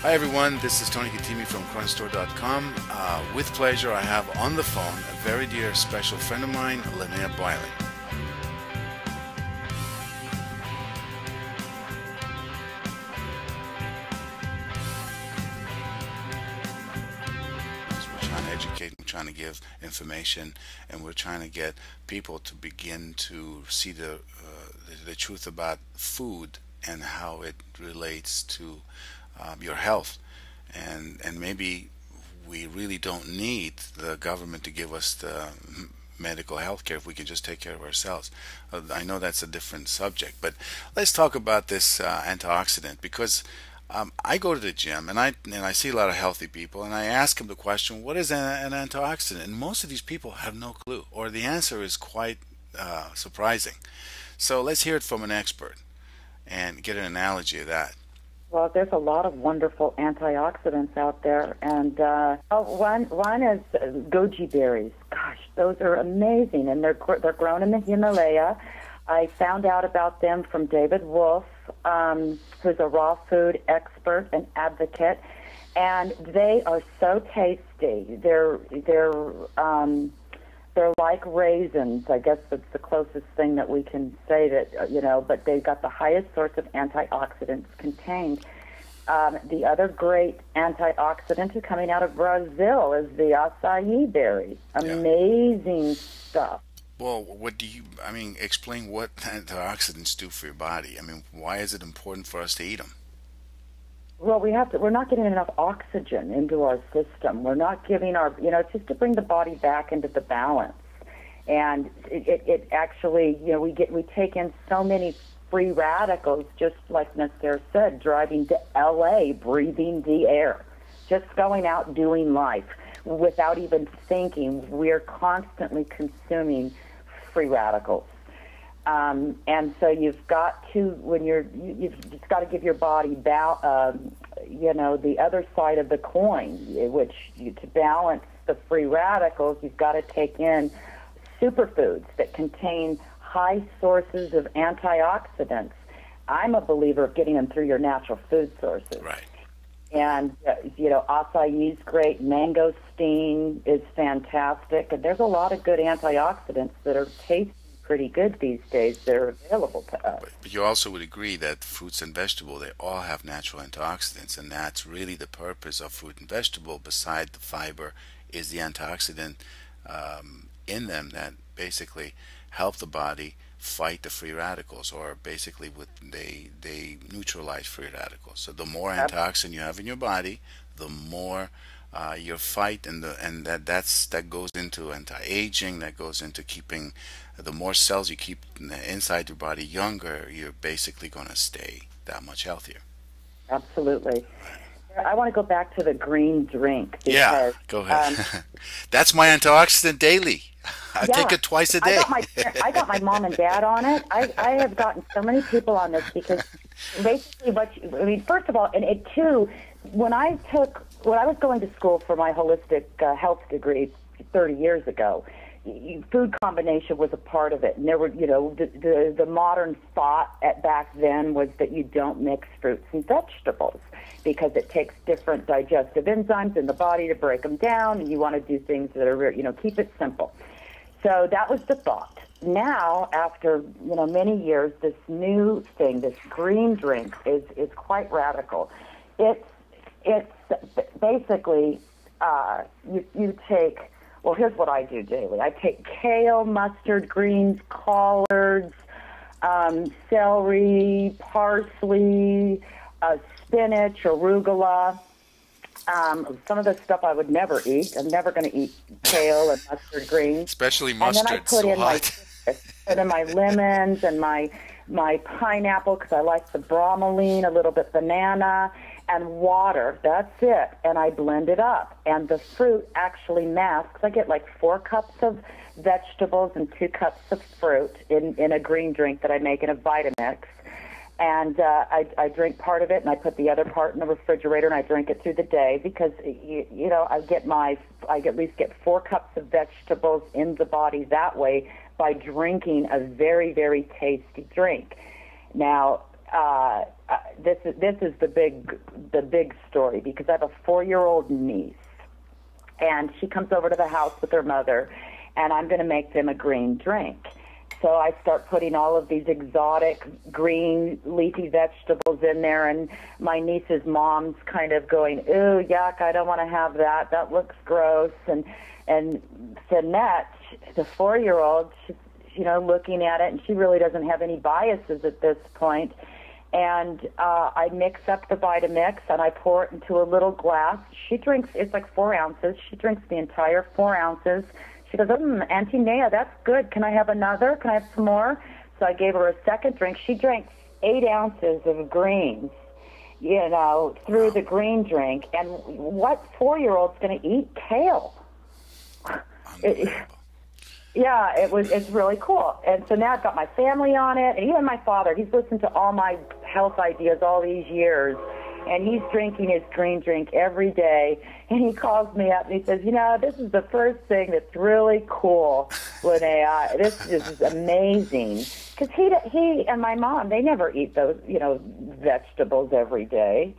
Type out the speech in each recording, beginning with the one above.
Hi everyone, this is Tony Katimi from crohnsstore.com. With pleasure, I have on the phone a very dear special friend of mine, Lynnea Bylund. We're trying to educate, we're trying to give information, and we're trying to get people to begin to see the truth about food and how it relates to your health, and maybe we really don't need the government to give us the medical health care if we can just take care of ourselves. I know that's a different subject, but let's talk about this antioxidant, because I go to the gym and I see a lot of healthy people, and I ask them the question, what is an antioxidant? And most of these people have no clue, or the answer is quite surprising. So let's hear it from an expert and get an analogy of that. Well, there's a lot of wonderful antioxidants out there, and one is goji berries. Gosh, those are amazing, and they're grown in the Himalaya. I found out about them from David Wolf, who's a raw food expert and advocate, and they are so tasty. They're like raisins. I guess that's the closest thing that we can say that, but they've got the highest source of antioxidants contained. The other great antioxidant is coming out of Brazil is the acai berry. Amazing stuff. Well, explain what antioxidants do for your body. Why is it important for us to eat them? Well, we're not getting enough oxygen into our system. We're not giving it's just to bring the body back into the balance. And it actually, we take in so many free radicals, just like Nasser said, driving to LA, breathing the air, just going out doing life without even thinking. We're constantly consuming free radicals. And so you've got to, you've just got to give your body, the other side of the coin, which to balance the free radicals, you've got to take in superfoods that contain high sources of antioxidants. I'm a believer of getting them through your natural food sources. Right. And, acai is great. Mangosteen is fantastic. And there's a lot of good antioxidants that are tasty pretty good these days that are available to us. But you also would agree that fruits and vegetables, they all have natural antioxidants, and that's really the purpose of fruit and vegetable, beside the fiber, is the antioxidant in them that basically help the body fight the free radicals, or basically they neutralize free radicals. So the more antioxidant you have in your body, the more your fight, and that goes into anti-aging, that goes into keeping the more cells you keep inside your body younger, you're basically going to stay that much healthier. Absolutely. I want to go back to the green drink. Because, go ahead. That's my antioxidant daily. I take it twice a day. I got my mom and dad on it. I have gotten so many people on this because basically first of all, and it too, when I was going to school for my holistic health degree 30 years ago, food combination was a part of it. And there were, the modern thought back then was that you don't mix fruits and vegetables because it takes different digestive enzymes in the body to break them down, and you want to do things that are, keep it simple. So that was the thought. Now, after, many years, this new thing, this green drink is quite radical. It's basically, you take, well, here's what I do daily. I take kale, mustard greens, collards, celery, parsley, spinach, arugula. Some of the stuff I would never eat. I'm never going to eat kale and mustard greens. Especially mustard. And then I put in my lemons and my pineapple, because I like the bromelain, a little bit banana, and water. That's it. And I blend it up. And the fruit actually masks. I get like 4 cups of vegetables and 2 cups of fruit in a green drink that I make in a Vitamix. And I drink part of it, and I put the other part in the refrigerator, and I drink it through the day because, I at least get 4 cups of vegetables in the body that way by drinking a very, very tasty drink. Now, this is the big story, because I have a 4-year-old niece, and she comes over to the house with her mother, and I'm going to make them a green drink. So I start putting all of these exotic green leafy vegetables in there, and my niece's mom's kind of going, "Ooh, yuck, I don't want to have that. That looks gross." And Sinette, the 4-year-old, she's, looking at it, and she really doesn't have any biases at this point. And I mix up the Vitamix, and I pour it into a little glass. She drinks, it's like 4 ounces. She drinks the entire 4 ounces. She goes, "Auntie Nea, that's good. Can I have another? Can I have some more?" So I gave her a second drink. She drank 8 ounces of greens, through the green drink. And what 4-year-old's going to eat kale? It's really cool. And so now I've got my family on it, and even my father. He's listened to all my health ideas all these years, and he's drinking his green drink every day. And he calls me up and he says, "This is the first thing that's really cool, Lynnea. This is amazing." Because he and my mom, they never eat those, vegetables every day.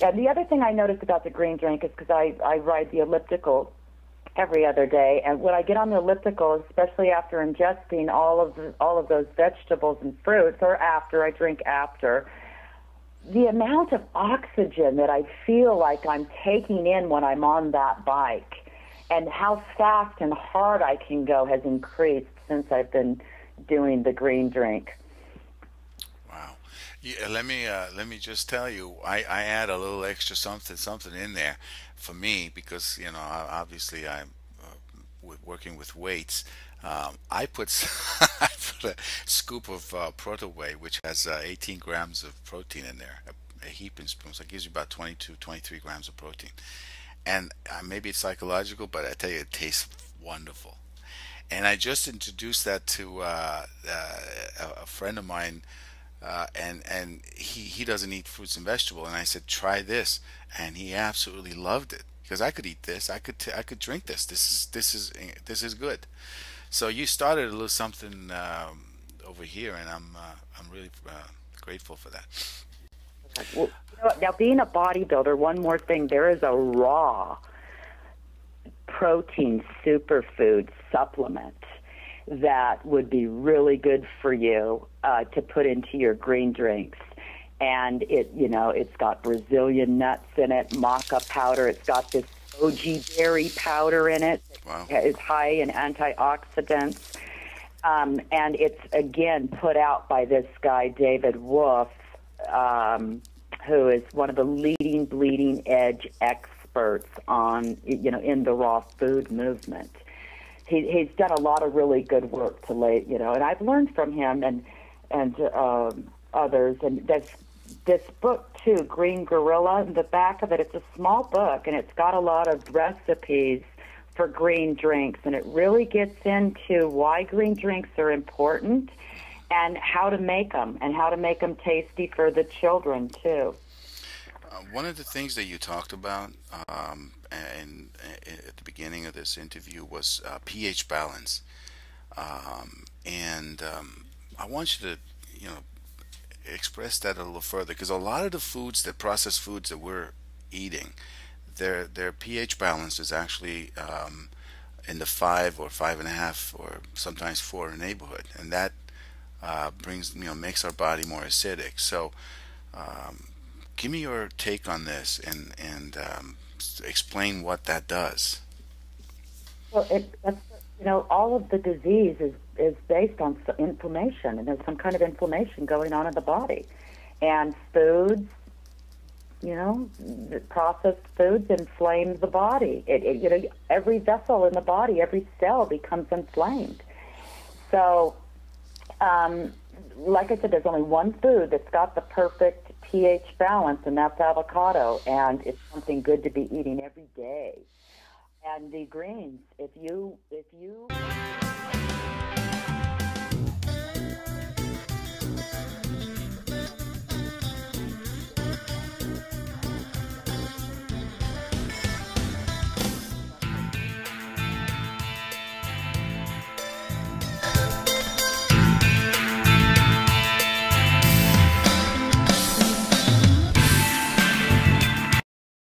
And the other thing I noticed about the green drink is because I ride the elliptical every other day, and when I get on the elliptical, especially after ingesting all of those vegetables and fruits, or after I drink after, the amount of oxygen that I feel like I'm taking in when I'm on that bike, and how fast and hard I can go, has increased since I've been doing the green drink. Wow. Yeah, let me just tell you, I add a little extra something in there for me, because obviously I'm working with weights. I put I put a scoop of Proto Whey, which has 18 grams of protein in there, a heaping spoon. So it gives you about 22, 23 grams of protein. And maybe it's psychological, but I tell you, it tastes wonderful. And I just introduced that to a friend of mine, and he doesn't eat fruits and vegetables. And I said, "Try this," and he absolutely loved it, because I could eat this, I could drink this. This is good. So you started a little something over here, and I'm really grateful for that. Well, now, being a bodybuilder, one more thing: there is a raw protein superfood supplement that would be really good for you to put into your green drinks. And it's got Brazilian nuts in it, maca powder. It's got this goji berry powder in it. Wow. It's high in antioxidants. And it's, again, put out by this guy, David Wolf, who is one of the leading bleeding edge experts on, in the raw food movement. He's done a lot of really good work to lay, and I've learned from him and others. And this book too, Green Gorilla, in the back of it, it's a small book, and it's got a lot of recipes for green drinks, and it really gets into why green drinks are important and how to make them, and how to make them tasty for the children too. One of the things that you talked about and at the beginning of this interview was pH balance, and I want you to express that a little further, because a lot of the foods, the processed foods that we're eating, their pH balance is actually in the 5 or 5.5 or sometimes 4 neighborhood, and that makes our body more acidic. So give me your take on this, and explain what that does. Well, all of the disease is based on inflammation, and there's some kind of inflammation going on in the body. And foods, processed foods inflame the body. Every vessel in the body, every cell becomes inflamed. So, like I said, there's only one food that's got the perfect pH balance, and that's avocado, and it's something good to be eating every day. And the greens, if you